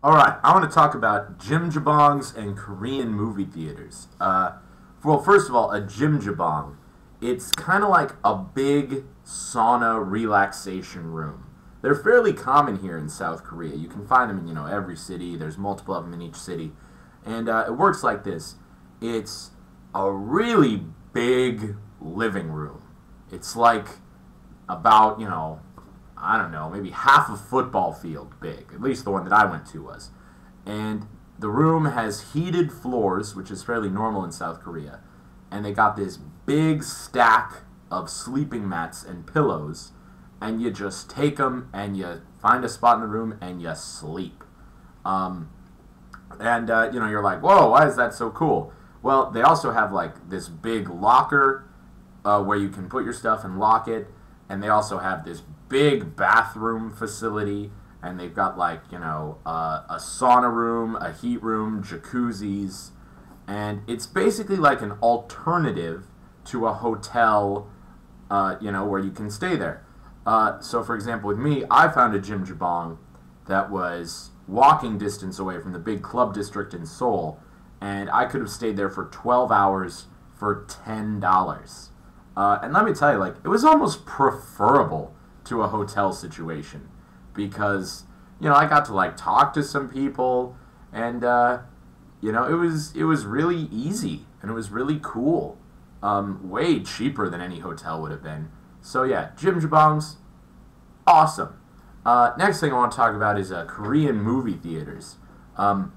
Alright, I want to talk about JimjaBongs and Korean movie theaters. Well, first of all, a JimjaBong. It's kind of like a big sauna relaxation room. They're fairly common here in South Korea. You can find them in, every city. There's multiple of them in each city. And it works like this. It's a really big living room. It's like about, I don't know, maybe half a football field big. At least the one that I went to was. And the room has heated floors, which is fairly normal in South Korea. And they got this big stack of sleeping mats and pillows. And you just take them and you find a spot in the room and you sleep. You're like, whoa, why is that so cool? Well, they also have like this big locker where you can put your stuff and lock it. And they also have this big bathroom facility, and they've got like a sauna room, a heat room, jacuzzis, and it's basically like an alternative to a hotel, where you can stay there. So for example, with me, I found a JimjaBong that was walking distance away from the big club district in Seoul, and I could have stayed there for 12 hours for $10. And let me tell you, like, it was almost preferable to a hotel situation because, I got to, like, talk to some people and, it was really easy and it was really cool. Way cheaper than any hotel would have been. So, yeah, JimjaBongs, awesome. Next thing I want to talk about is Korean movie theaters. I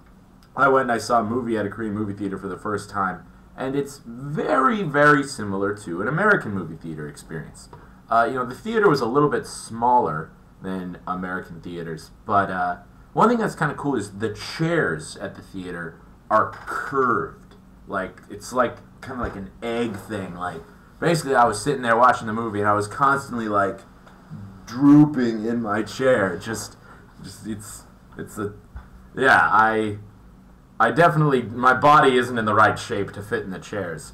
went and I saw a movie at a Korean movie theater for the first time. And it's very, very similar to an American movie theater experience. The theater was a little bit smaller than American theaters, but one thing that's kind of cool is the chairs at the theater are curved. Like, it's like kind of like an egg thing. Like, basically, I was sitting there watching the movie, and I was constantly like drooping in my chair. I definitely, my body isn't in the right shape to fit in the chairs.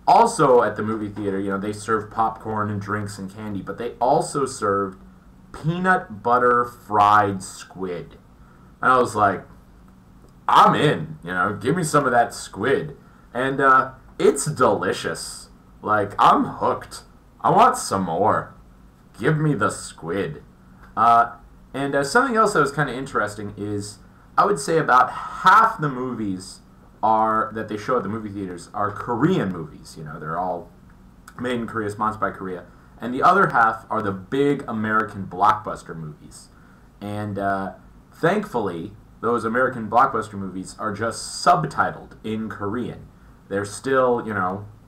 Also at the movie theater, they serve popcorn and drinks and candy, but they also served peanut butter fried squid. And I was like, I'm in, give me some of that squid. And it's delicious. Like, I'm hooked. I want some more. Give me the squid. Something else that was kind of interesting is I would say about half the movies that they show at the movie theaters are Korean movies. They're all made in Korea, sponsored by Korea. And the other half are the big American blockbuster movies. And thankfully, those American blockbuster movies are just subtitled in Korean. They're still,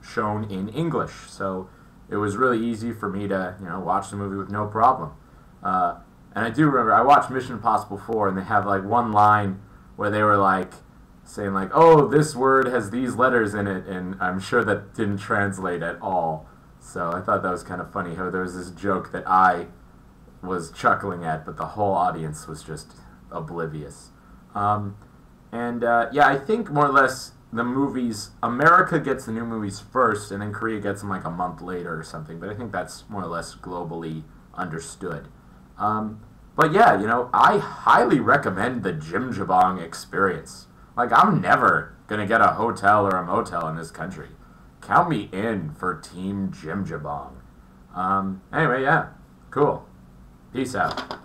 shown in English. So it was really easy for me to, watch the movie with no problem. And I do remember, I watched Mission Impossible 4, and they have, like, one line where they were, like, saying, like, oh, this word has these letters in it, and I'm sure that didn't translate at all. So I thought that was kind of funny, how there was this joke that I was chuckling at, but the whole audience was just oblivious. I think more or less the movies, America gets the new movies first, and then Korea gets them, like, a month later or something, but I think that's more or less globally understood. But yeah, I highly recommend the JimjaBong experience. Like, I'm never gonna get a hotel or a motel in this country. Count me in for Team JimjaBong. Anyway, yeah, cool. Peace out.